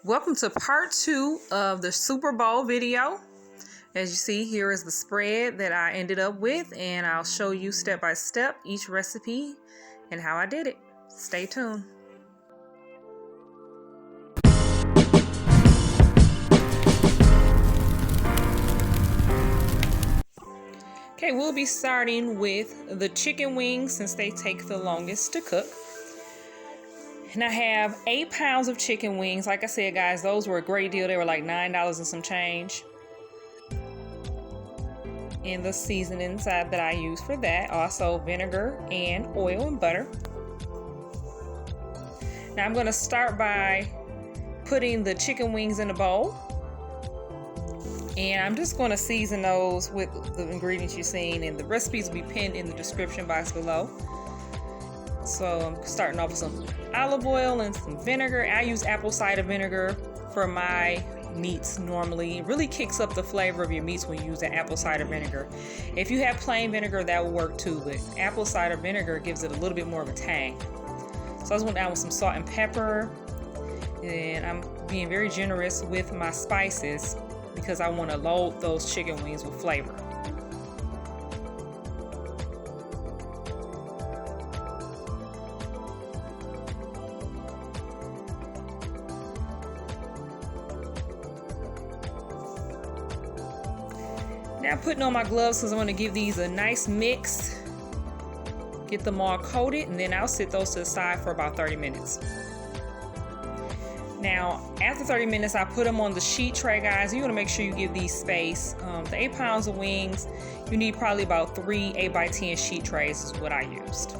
Welcome to part 2 of the Super Bowl video. As you see, here is the spread that I ended up with, and I'll show you step by step each recipe and how I did it. Stay tuned. Okay, we'll be starting with the chicken wings since they take the longest to cook. And I have 8 pounds of chicken wings. Like I said, guys, those were a great deal. They were like $9 and some change. And the seasonings that I use for that, also vinegar and oil and butter. Now I'm going to start by putting the chicken wings in a bowl. And I'm just going to season those with the ingredients you've seen, and the recipes will be pinned in the description box below. So I'm starting off with some olive oil and some vinegar. I use apple cider vinegar for my meats normally. It really kicks up the flavor of your meats when you use the apple cider vinegar. If you have plain vinegar, that will work too, but apple cider vinegar gives it a little bit more of a tang. So I just went down with some salt and pepper, and I'm being very generous with my spices because I want to load those chicken wings with flavor. Now putting on my gloves because I'm going to give these a nice mix, get them all coated, and then I'll sit those to the side for about 30 minutes. Now, after 30 minutes, I put them on the sheet tray, guys. You want to make sure you give these space. The 8 pounds of wings, you need probably about 3 8x10 sheet trays is what I used.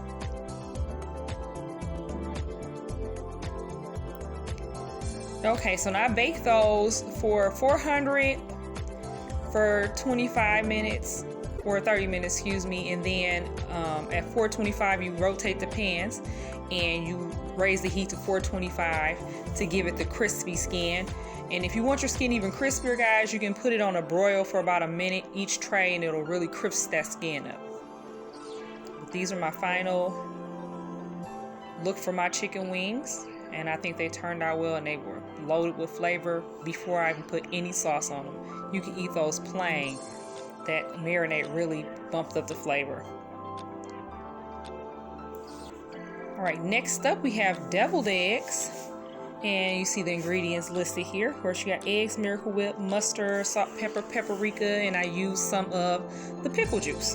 Okay, so now I bake those for 400 for 25 minutes, or 30 minutes, excuse me, and then at 425 you rotate the pans and you raise the heat to 425 to give it the crispy skin. And if you want your skin even crispier, guys, you can put it on a broil for about a minute each tray and it'll really crisp that skin up. But these are my final look for my chicken wings, and I think they turned out well, and they were loaded with flavor before I even put any sauce on them. You can eat those plain. That marinade really bumped up the flavor. Alright, next up we have deviled eggs. And you see the ingredients listed here. Of course, you got eggs, Miracle Whip, mustard, salt, pepper, paprika, and I use some of the pickle juice.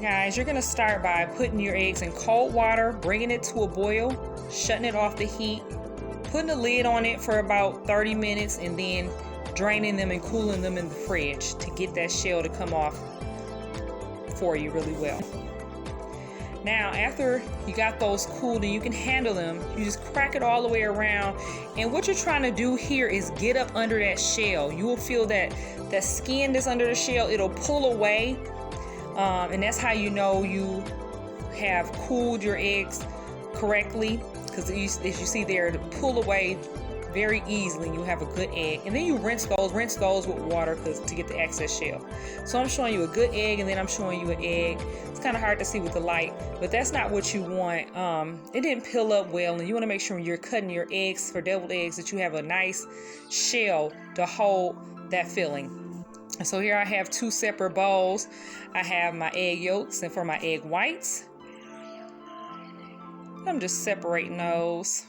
Guys, you're going to start by putting your eggs in cold water, bringing it to a boil, shutting it off the heat, putting a lid on it for about 30 minutes, and then draining them and cooling them in the fridge to get that shell to come off for you really well. Now, after you got those cooled and you can handle them, you just crack it all the way around. And what you're trying to do here is get up under that shell. You will feel that skin that's under the shell, it'll pull away. And that's how you know you have cooled your eggs correctly, because as you see there, to pull away very easily, you have a good egg. And then you rinse those with water to get the excess shell. So I'm showing you a good egg, and then I'm showing you an egg. It's kind of hard to see with the light, but that's not what you want. It didn't peel up well, and you want to make sure when you're cutting your eggs for deviled eggs that you have a nice shell to hold that filling. And so here I have 2 separate bowls. I have my egg yolks, and for my egg whites, I'm just separating those.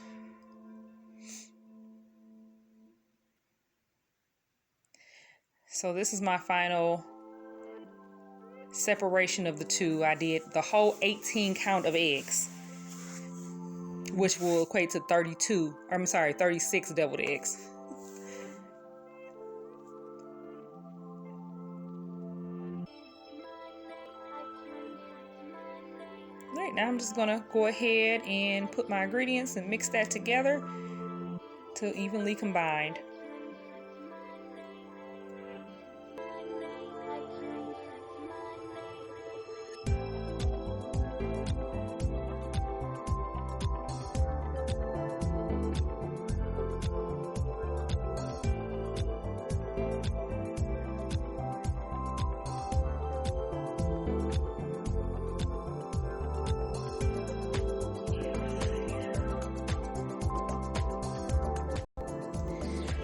So this is my final separation of the two. I did the whole 18 count of eggs, which will equate to 36 deviled eggs. All right, now I'm just gonna go ahead and put my ingredients and mix that together till evenly combined.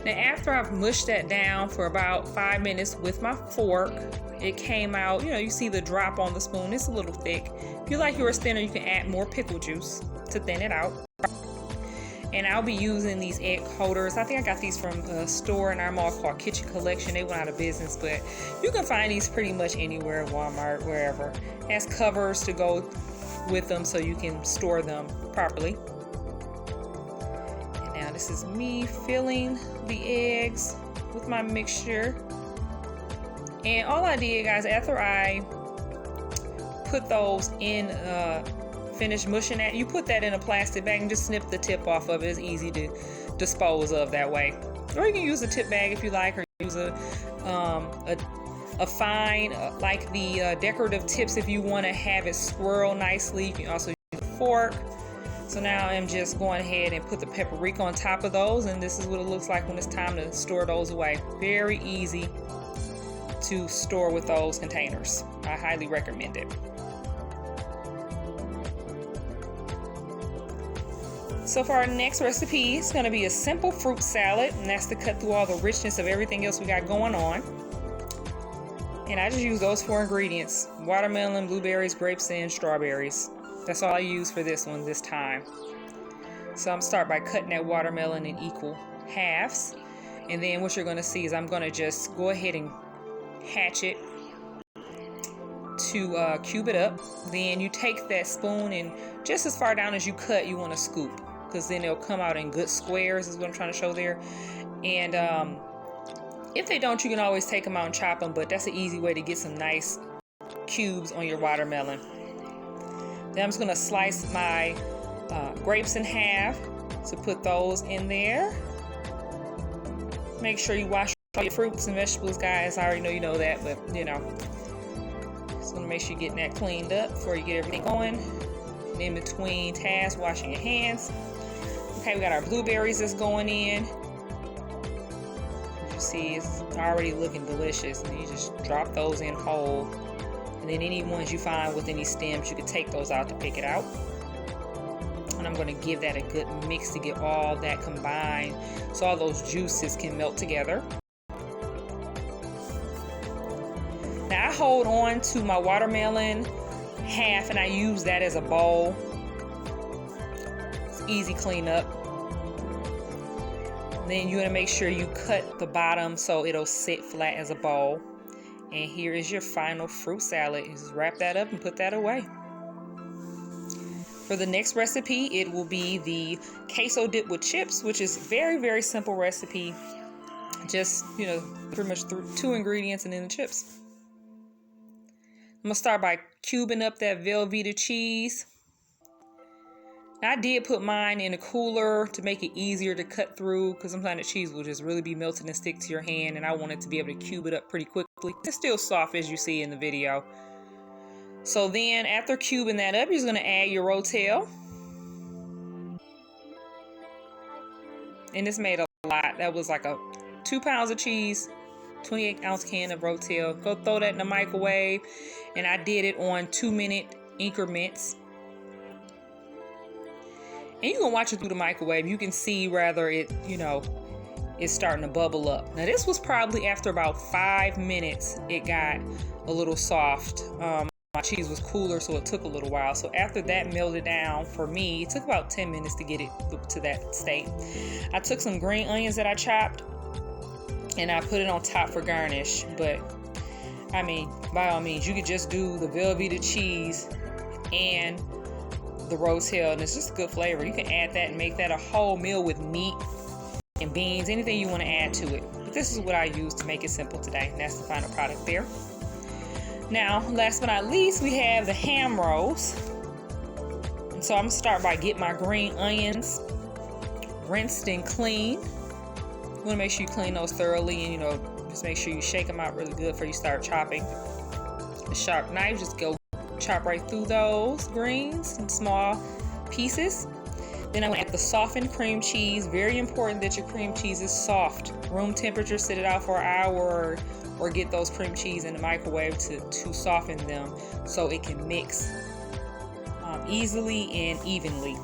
Now after I've mushed that down for about 5 minutes with my fork, it came out, you know, you see the drop on the spoon. It's a little thick. If you like yours thinner, you can add more pickle juice to thin it out. And I'll be using these egg holders. I think I got these from a store in our mall called Kitchen Collection. They went out of business, but you can find these pretty much anywhere, Walmart, wherever. It has covers to go with them so you can store them properly. And now this is me filling the eggs with my mixture. And all I did, guys, after I put those in, finish mushing that, you put that in a plastic bag and just snip the tip off of it. It's easy to dispose of that way. Or you can use a tip bag if you like, or use a fine, like the decorative tips if you want to have it swirl nicely. You can also use a fork. So now I'm just going ahead and put the paprika on top of those, and this is what it looks like when it's time to store those away. Very easy to store with those containers. I highly recommend it. So for our next recipe, it's going to be a simple fruit salad, and that's to cut through all the richness of everything else we got going on. And I just use those 4 ingredients: watermelon, blueberries, grapes, and strawberries. That's all I use for this one this time. So I'm going to start by cutting that watermelon in equal halves. And then what you're going to see is I'm going to just go ahead and hatch it to cube it up. Then you take that spoon and just as far down as you cut, you want to scoop, because then it'll come out in good squares, is what I'm trying to show there. And if they don't, you can always take them out and chop them, but that's an easy way to get some nice cubes on your watermelon. Then I'm just going to slice my grapes in half to put those in there. Make sure you wash all your fruits and vegetables, guys. I already know you know that, but you know, just want to make sure you're getting that cleaned up before you get everything going. And in between tasks, washing your hands. Okay, we got our blueberries that's going in. As you see, it's already looking delicious, and you just drop those in whole. And then any ones you find with any stems, you can take those out to pick it out. And I'm going to give that a good mix to get all that combined so all those juices can melt together. Now I hold on to my watermelon half and I use that as a bowl. It's easy cleanup. Then you want to make sure you cut the bottom so it'll sit flat as a bowl. And here is your final fruit salad. You just wrap that up and put that away. For the next recipe, it will be the queso dip with chips, which is very, very simple recipe. Just, you know, pretty much 2 ingredients and then the chips. I'm going to start by cubing up that Velveeta cheese. Now, I did put mine in a cooler to make it easier to cut through, because sometimes the cheese will just really be melted and stick to your hand, and I wanted to be able to cube it up pretty quickly. It's still soft as you see in the video. So then after cubing that up, you're just going to add your rotel. And this made a lot. That was like 2 pounds of cheese, 28-ounce can of rotel. Go throw that in the microwave. And I did it on 2-minute increments. And you can watch it through the microwave. You can see whether it, you know, is starting to bubble up. Now this was probably after about 5 minutes, it got a little soft. My cheese was cooler, so it took a little while. So after that melted down, for me, it took about 10 minutes to get it to that state. I took some green onions that I chopped and I put it on top for garnish. But I mean, by all means, you could just do the Velveeta cheese and the rotel, and it's just a good flavor. You can add that and make that a whole meal with meat and beans, anything you want to add to it. But this is what I use to make it simple today, and that's the final product there. Now, last but not least, we have the ham rolls. And so I'm going to start by getting my green onions rinsed and clean. You want to make sure you clean those thoroughly, and, you know, just make sure you shake them out really good before you start chopping. A sharp knife, just go chop right through those greens in small pieces. Then I'm going to add the softened cream cheese. Very important that your cream cheese is soft. Room temperature, sit it out for an hour, or get those cream cheese in the microwave to soften them so it can mix easily and evenly.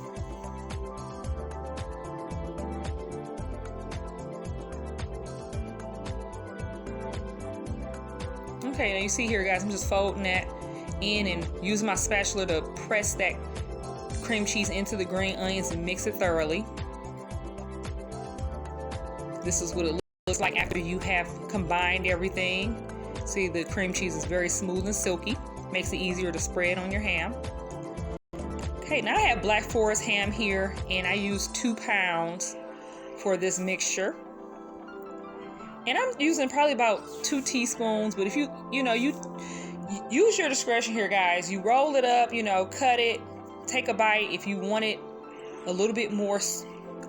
Okay, now you see here, guys, I'm just folding that in and using my spatula to press that cream cheese into the green onions and mix it thoroughly. This is what it looks like after you have combined everything. See, the cream cheese is very smooth and silky. Makes it easier to spread on your ham. Okay, now I have Black Forest ham here, and I use 2 pounds for this mixture. And I'm using probably about 2 teaspoons, but if you use your discretion here, guys. You roll it up, cut it, take a bite. If you want it a little bit more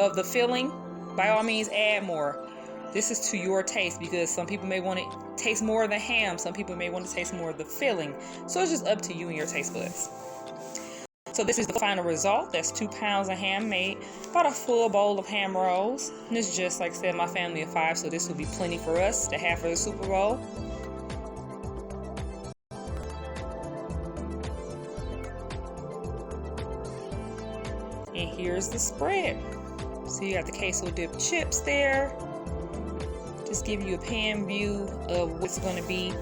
of the filling, by all means add more. This is to your taste, because some people may want to taste more of the ham, some people may want to taste more of the filling. So it's just up to you and your taste buds. So this is the final result. That's 2 pounds of ham made, about a full bowl of ham rolls. And it's just, like I said, my family of 5, so this will be plenty for us to have for the Super Bowl. And here's the spread. So you got the Queso Dip chips there. Just give you a pan view of what's going to be.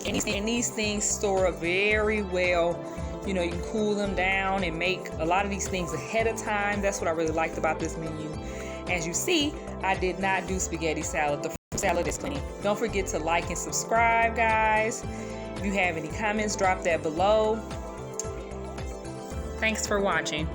And these things store up very well. You can cool them down and make a lot of these things ahead of time. That's what I really liked about this menu. As you see, I did not do spaghetti salad. The fruit salad is plenty. Don't forget to like and subscribe, guys. If you have any comments, drop that below. Thanks for watching.